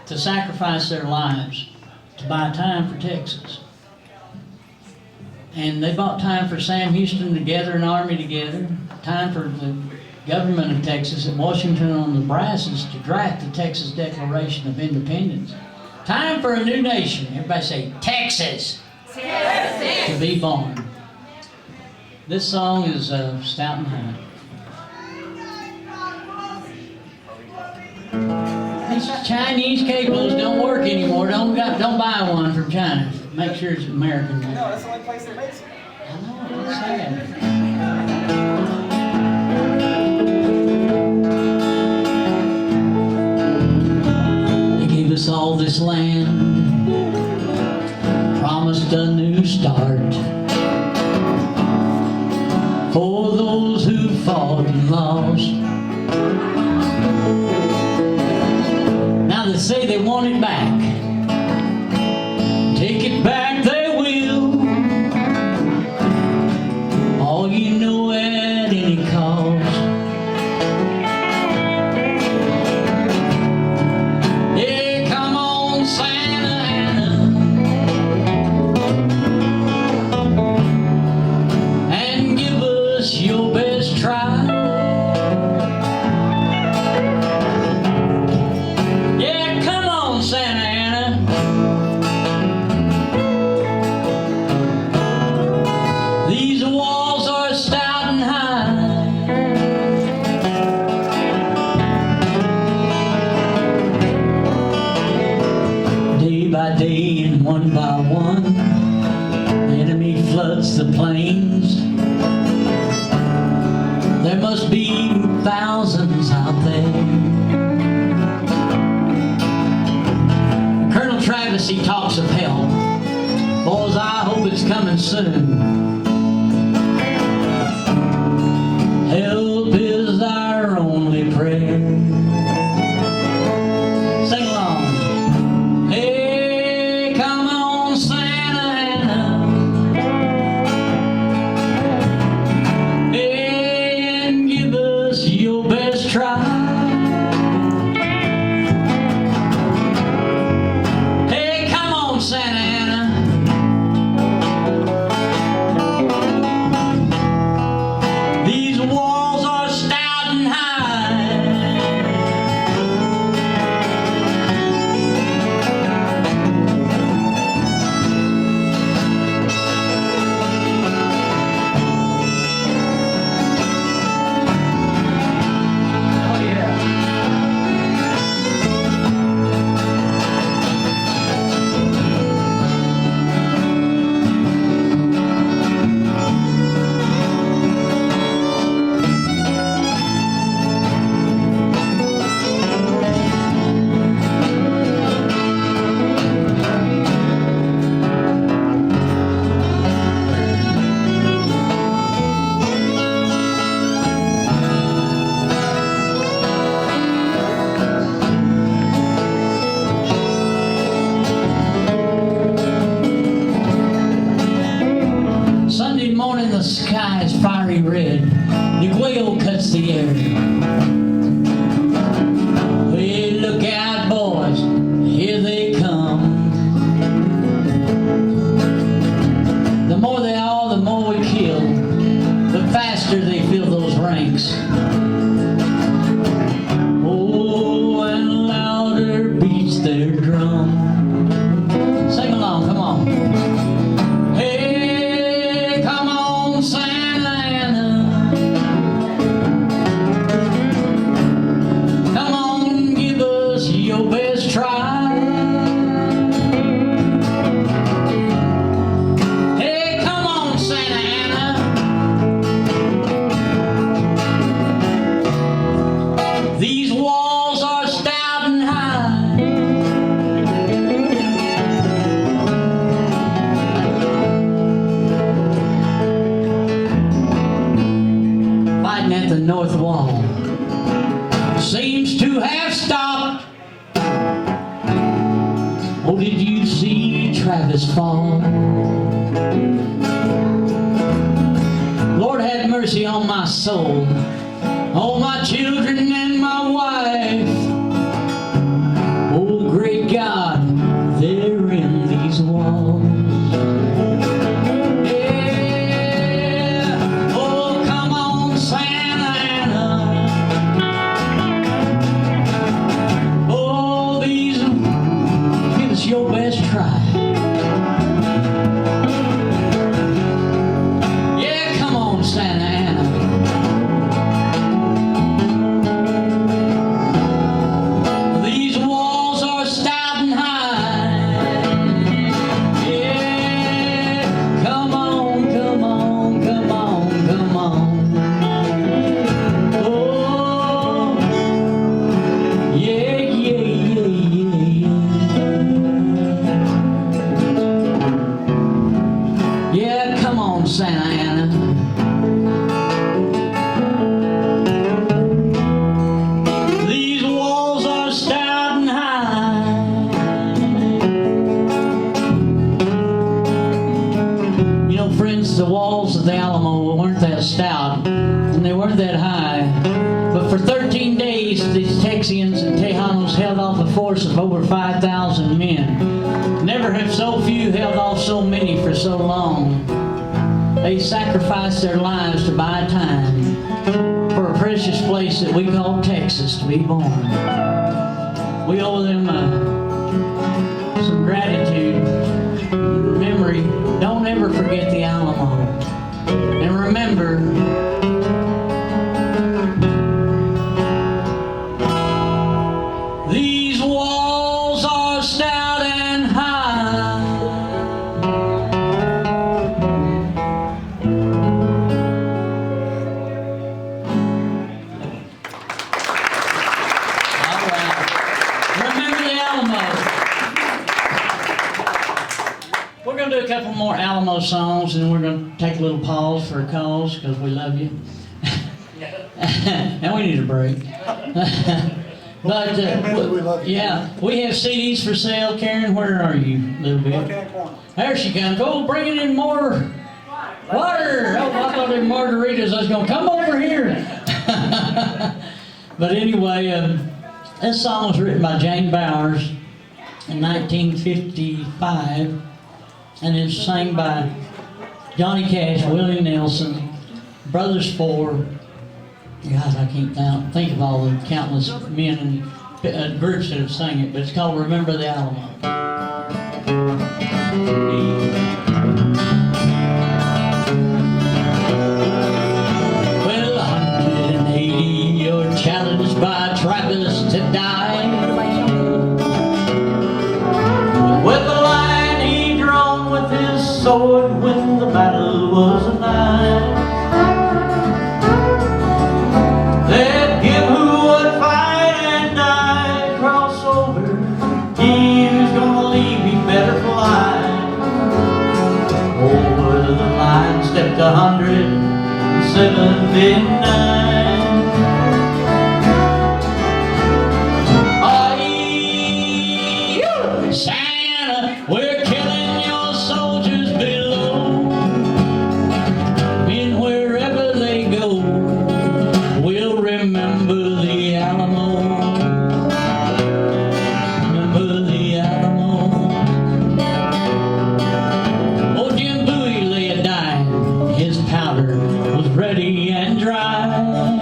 to sacrifice their lives to buy time for Texas. And they bought time for Sam Houston to gather an army together, time for the government of Texas at Washington on the brasses to draft the Texas Declaration of Independence. Time for a new nation. Everybody say, Texas! Texas! To be born. This song is Stout and High. These Chinese cables don't work anymore. Don't buy one from China. Make sure it's American. No, that's the only place that makes it. I know, what's that? They gave us all this land, promised a new start for those who fought and lost. Now they say they want it back. Take it back, they will. All you know at any cost. Yeah, come on, Santa Ana, and give us your best try. Yeah, come on, Santa Ana. These walls are stout and high. Day by day and one by one, the enemy floods the plains. There must be thousands out there. Colonel Travis, he talks of help. Boys, I hope it's coming soon. Help is our only prayer. Sing along. Hey, come on, Santa Ana. Hey, and give us your best try. Hey, come on, Santa Ana. These walls are stout and high. Oh yeah. Sunday morning the sky is fiery red. The quail cuts the air. Hey, look out, boys, here they come. The more they are, the more we kill. The faster they fill those ranks. Oh, and louder beats their drum. Sing along, come on. Hey, come on, Santa Ana. has fallen. Lord, have mercy on my soul, on my children and my wife. Oh, great God, they're in these walls. Yeah. Oh, come on, Santa Ana. Oh, these, give us your best try. Yeah, come on, Santa Ana. These walls are stout and high. Yeah, come on, come on, come on, come on. Oh, yeah, yeah, yeah, yeah. Yeah, come on, Santa Ana. These walls are stout and high. You know, friends, the walls of the Alamo weren't that stout, and they weren't that high. But for 13 days, these Texians and Tejanos held off a force of over 5,000 men. Never have so few held off so many for so long. They sacrificed their lives to buy time for a precious place that we call Texas to be born. We owe them some gratitude, memory. Don't ever forget the Alamo. And remember, these walls are stout and high. All right. Remember the Alamo. We're going to do a couple more Alamo songs, and we're going to take a little pause for a cause because we love you. And we need a break. But we love you. yeah, we have CDs for sale. Karen, where are you, little bit? Left-hand corner. There she comes. Oh, bringing in more water. Oh, I thought they were margaritas. I was going to come over here. But anyway, this song was written by Jane Bowers in 1955, and it's sang by Johnny Cash, Willie Nelson, Brothers Four. God, I can't think of all the countless men and groups that have sang it, but it's called Remember the Alamo. Well, 180 are challenged by tribalists to die. With the line he drawn with his sword when the battle was nigh. Let him who would fight and die cross over. He who's gonna leave, he better fly. Over the line stepped 179. Aye, Santa, we're killing your soldiers below. And wherever they go, we'll remember the Alamo. Remember the Alamo. Oh, Jim Bowie lay a dying. His powder was ready and dry.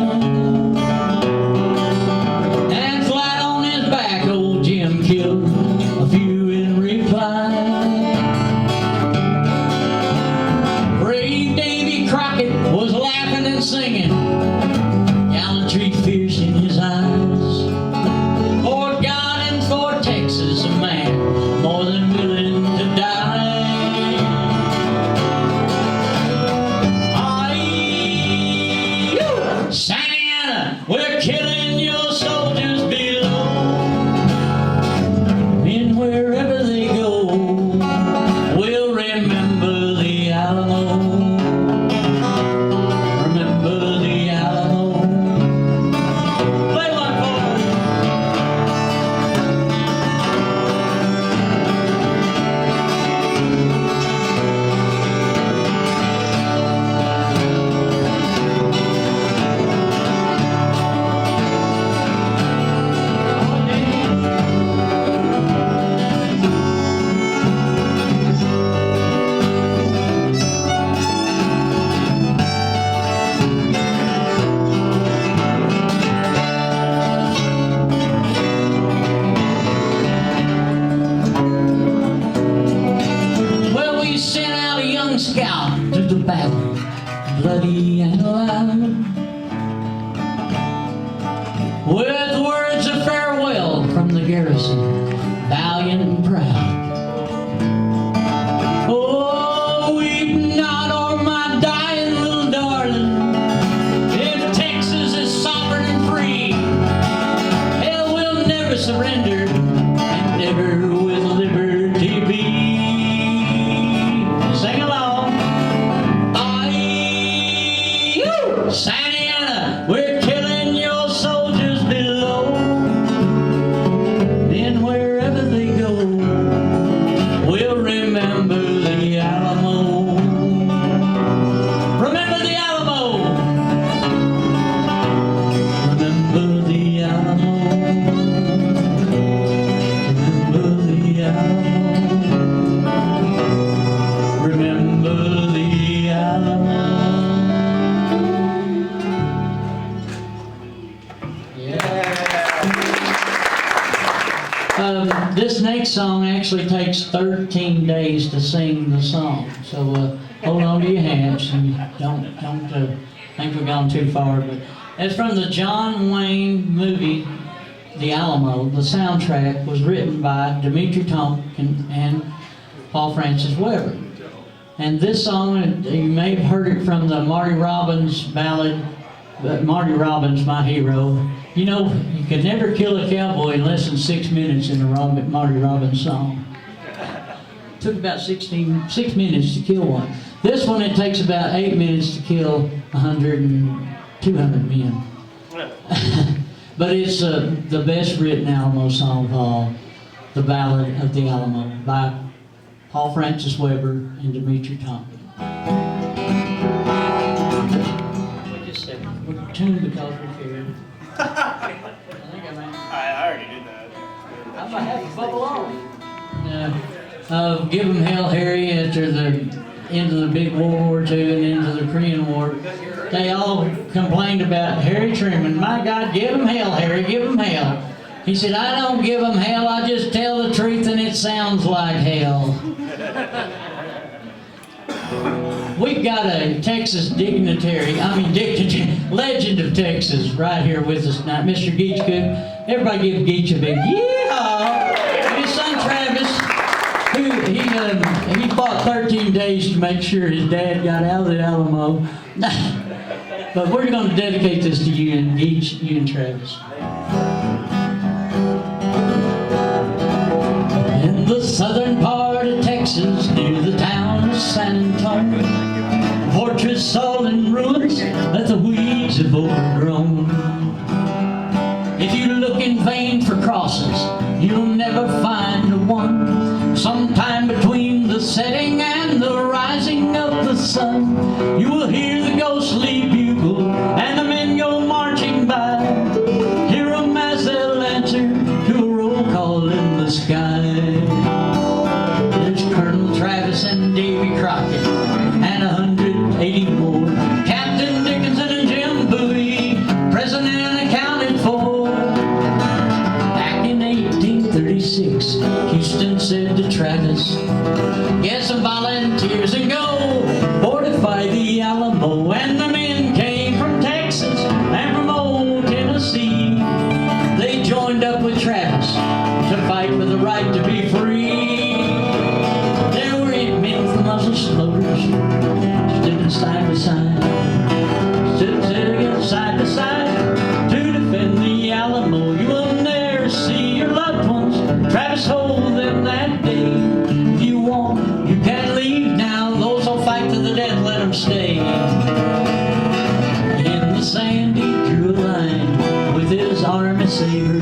out to the battle, bloody and loud, with words of farewell from the garrison, valiant and proud. Oh, weep not o'er my dying little darling. If Texas is sovereign and free, hell will never surrender and never with liberty be. Sing along. Aye, Santa Ana, we're killing your soldiers below. And wherever they go, we'll remember the Alamo. Remember the Alamo. Remember the Alamo. Remember the Alamo. Remember the Alamo. This next song actually takes 13 days to sing the song, so hold on to your hats and don't think we've gone too far. But it's from the John Wayne movie, The Alamo. The soundtrack was written by Dimitri Tompkins and Paul Francis Weber. And this song, you may have heard it from the Marty Robbins ballad, Marty Robbins, My Hero. You know, you could never kill a cowboy in less than 6 minutes in a Marty Robbins song. It took about 6 minutes to kill one. This one, it takes about 8 minutes to kill 100 and 200 men. But it's the best written Alamo song of all, The Ballad of the Alamo, by Paul Francis Weber and Dimitri Tompkins. Wait just a second. We're tuned because we're here. I think I already did that. I'm gonna have to bubble on. Give 'em hell, Harry, after the end of the big World War II and into the Korean War. They all complained about Harry Truman. My God, give 'em hell, Harry, give 'em hell. He said, I don't give 'em hell, I just tell the truth and it sounds like hell. We've got a Texas dignitary, legend of Texas right here with us tonight, Mr. Geach Cook. Everybody give Geach a big yeehaw. His son Travis, he fought 13 days to make sure his dad got out of the Alamo. But we're going to dedicate this to you and Geach, you and Travis. In the southern part of Texas, near the town of San Antonio, a fortress all in ruins that the weeds have overgrown. If you look in vain for crosses, you'll never find a one. Sometime between the setting and the rising of the sun, you will hear the ghostly bugle and the men go marching by. Hear 'em as they'll answer to a roll call in the sky. There's Colonel Travis and Davy Crockett and 180 more. Captain Dickinson and Jim Bowie, present and accounted for. Back in 1836, Houston said to Travis, get some volunteers and go fortify the Alamo. And the men came from Texas and from old Tennessee. They joined up with Travis to fight for the right to be free. There were 8 men from muzzle loaders, stood side by side, stood side by side to defend the Alamo. You will never see your loved ones. Travis told them that day, if you want, you can leave now. Those who'll fight to the death, let them stay. In the sand he drew a line with his army saber.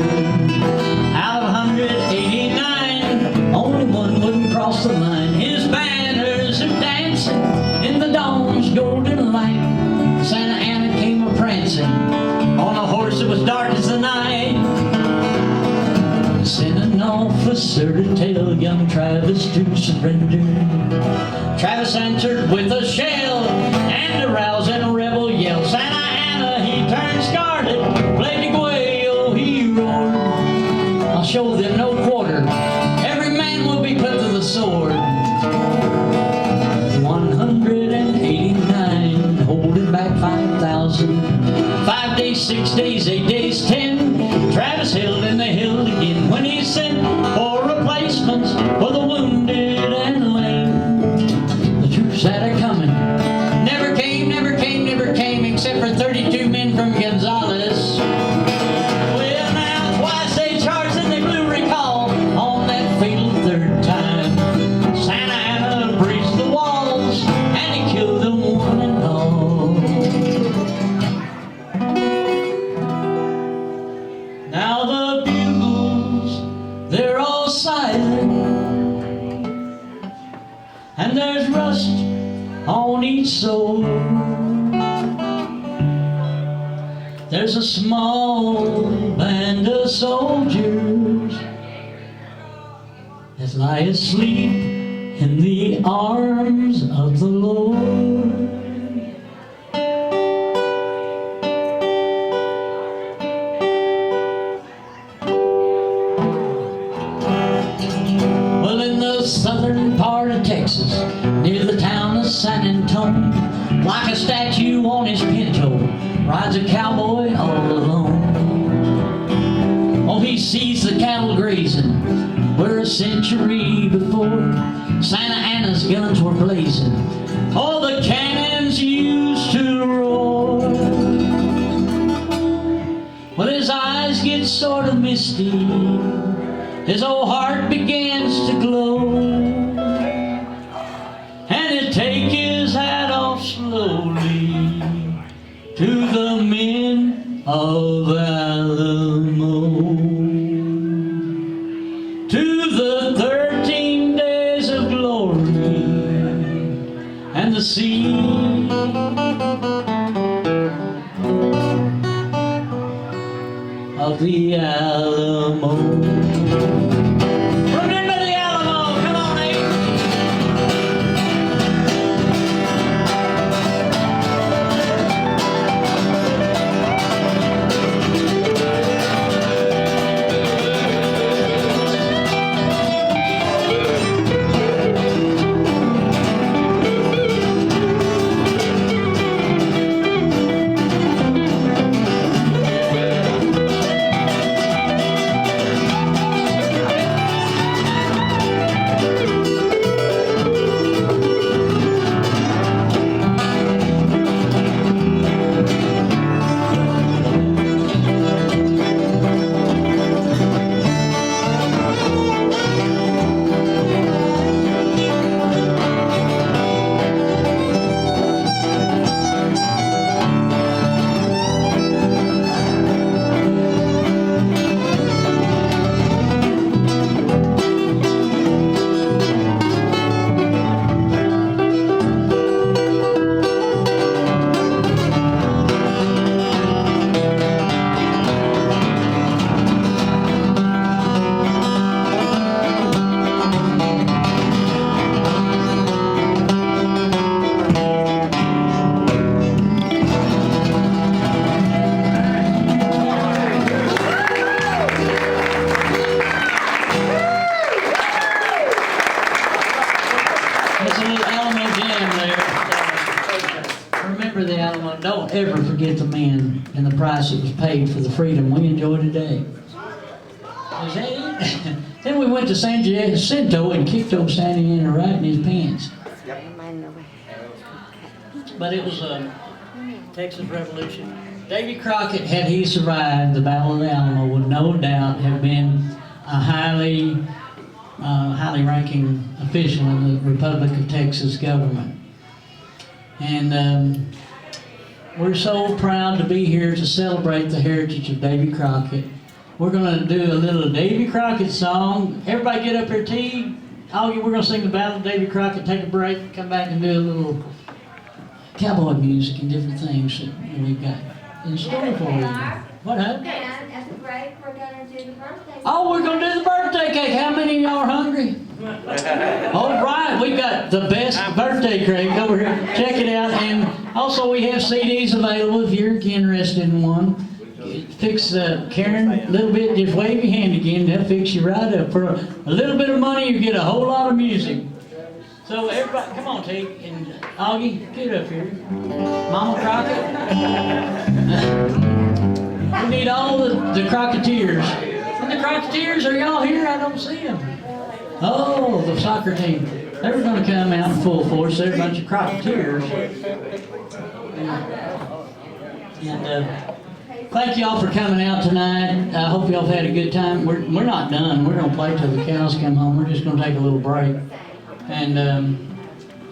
Out of 189, only one wouldn't cross the line. His banners are dancing in the dawn's golden light. Santa Ana came a-prancing on a horse that was dark as the night. Sent an officer to tell young Travis to surrender. Travis answered with a shell and a rousing rebel yell. Santa Ana, he turned scarlet, played the wail, he roared. I'll show them no quarter, every man will be put to the sword. 100 and there's rust on each sole. There's a small band of soldiers that lie asleep in the arms of the Lord. Well, in the southern part of Texas, near the town of San Antonio, like a statue on his pinto, rides a cowboy all alone. Oh, he sees the cattle grazing where a century before Santa Anna's guns were blazing. Oh, the cannons used to roar. Well, his eyes get sort of misty, his old heart begins to glow, and he'll take his hat off slowly to the men of Alamo, to the 13 days of glory and the sea of the Alamo. Remember the Alamo, come on, Nate. There's a little Alamo jam there. Remember the Alamo. Don't ever forget the man and the price that was paid for the freedom we enjoy today. Is that it? Then we went to San Jacinto and kicked old Sandy Anna right in his pants. But it was a Texas Revolution. Davy Crockett, had he survived the Battle of the Alamo, would no doubt have been a highly ranking official in the Republic of Texas government. And we're so proud to be here to celebrate the heritage of Davy Crockett. We're going to do a little Davy Crockett song. Everybody get up here, T. Augie, we're going to sing the Ballad of Davy Crockett, take a break, come back and do a little cowboy music and different things that we've got in store for you. What happened? And at the break, we're gonna do the birthday. Oh, we're going to do the birthday cake. How many of y'all are hungry? All right, we got the best birthday cake over here. Check it out. And also we have CDs available if you're interested in one. Fix Karen a little bit, just wave your hand again, they'll fix you right up. For a little bit of money, you get a whole lot of music. So everybody, come on, T, and Augie, get up here. Mama Crockett. We need all the Crocketeers. And the Crocketeers, are y'all here? I don't see them. Oh, the soccer team. They were going to come out in full force. They're a bunch of Crocketeers. And thank y'all for coming out tonight. I hope y'all have had a good time. We're not done. We're going to play till the cows come home. We're just going to take a little break. And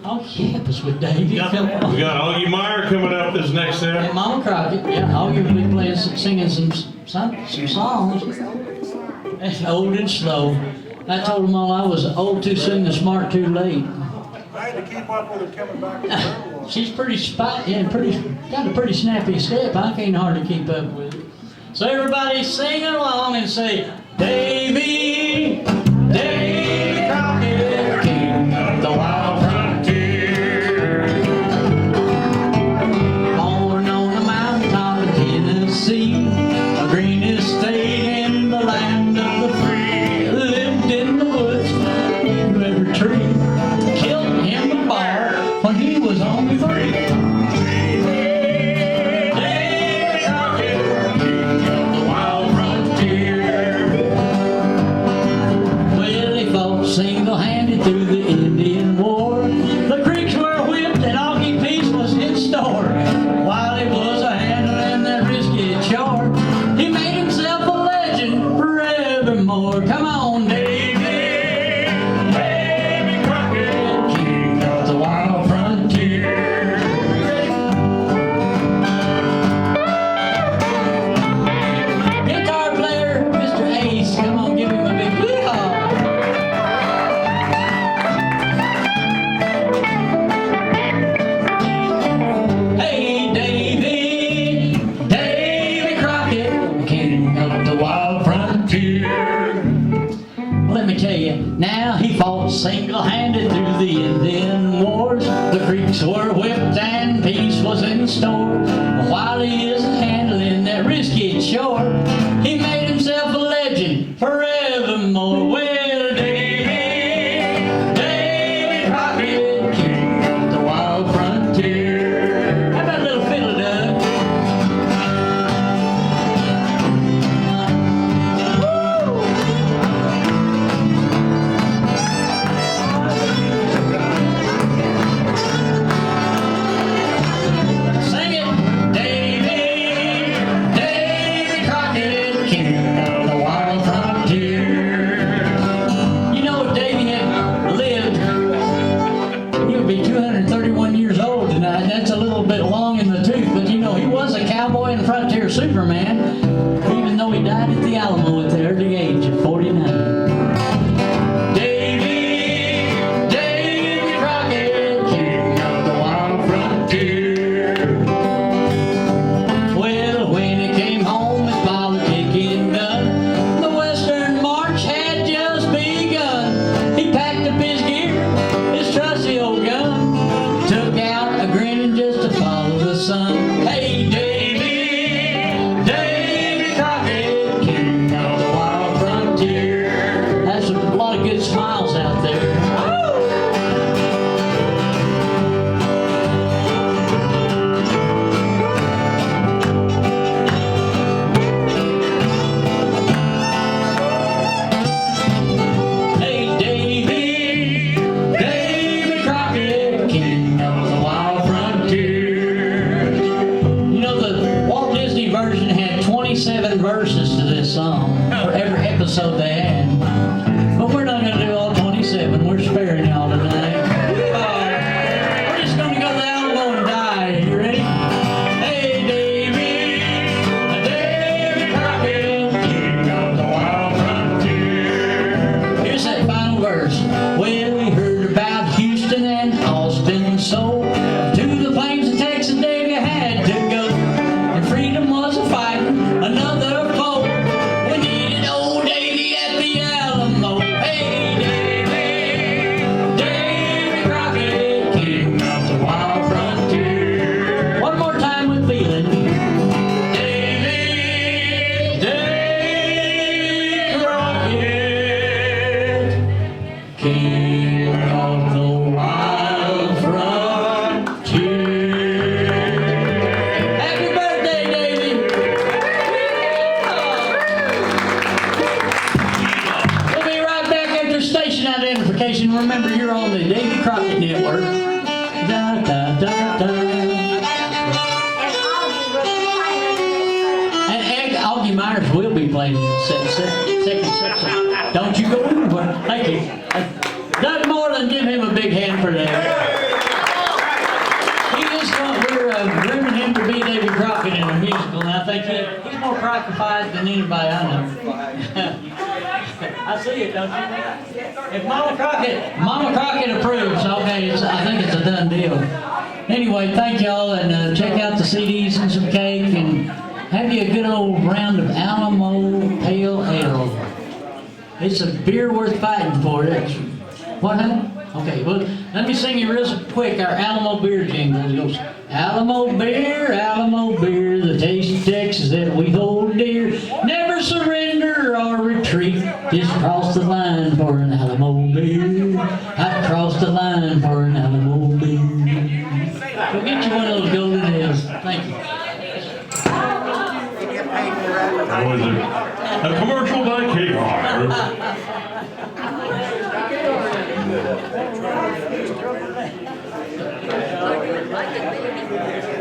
Augie, help us with Davey. Come on. We got Augie Meyer coming up this next set. And Mama Crockett. Yeah, Augie will be playing, singing some songs. That's old and slow. I told them all I was old too soon and smart too late. I had to keep up with her coming back from her walk. She's pretty spot and got a pretty snappy step. I can't hardly keep up with it. So everybody sing along and say, Davy, Davy Crockett, king of the wild frontier. Born on the mountaintop of Tennessee, a green estate in the land of the free. Lived in the woods, in every tree. Killed him a bar when he was only 3. Single-handed through the Indian War. The creeks were whipped and Augie Peace was in store. While he was a handling that risky chore, he made himself a legend forevermore. Come on, Davy, Davy Crockett, king of the wild frontier. Guitar player, Mr. Ace, come on, give him a big wee-haw. Let me tell you, now he fought single-handed through the Indian wars. The creeks were whipped and peace was in store. While he is handling that risky chore, he made himself a legend forevermore. Well, Davy Crockett, king of the wild frontier. How about a little fiddle, Doug? Cowboy and frontier Superman, even though he died at the Alamo at the early age of 49. Davy, Davy Crockett, king of the wild frontier. Well, when he came home, his politicking done, the Western March had just begun. He packed up his gear, his trusty old gun, took out a grinning just to follow the sun. Hey, Davy, good smiles out there. Hey, Davy, Davy Crockett, king of the wild frontier. You know, the Walt Disney version had 27 verses to this song for every episode they had. But we're not going to do all 27. We're sparing y'all tonight. We're just going to go to the Alamo and die. You ready? Hey, Davy, Davy Crockett, king of the wild frontier. Here's that final verse. Well, we heard about Houston and Austin, so to the plains of Texas, Davy had to go. And freedom was a fight, another foe. We needed old Davy at the Alamo. Hey, Davy, Davy Crockett, king of the wild frontier. One more time with feeling. Davy, Davy Crockett, king of the wild frontier. Happy birthday, Davy. We'll be right back after station identification. Remember, you're on the Davy Crockett Network. Da, da, da, da. And Augie Myers will be playing the second section. Don't you go anywhere. Thank you. Doug Moreland, give him a big hand for that. We're grooming him to be Davy Crockett in a musical, and I think he's more crockified than anybody I know. I see it, don't you? If Mama Crockett approves, okay, I think it's a done deal. Anyway, thank y'all, and check out the CDs and some cake, and have you a good old round of Alamo Pale Ale. It's a beer worth fighting for. What happened? Okay, well, let me sing you real quick our Alamo beer jingle. It goes, Alamo beer, the taste of Texas that we hold dear. Never surrender or retreat. Just cross the line for an Alamo beer. I crossed the line for an Alamo beer. So get you one of those golden ales. Thank you. That was a commercial by KR. Like it, baby.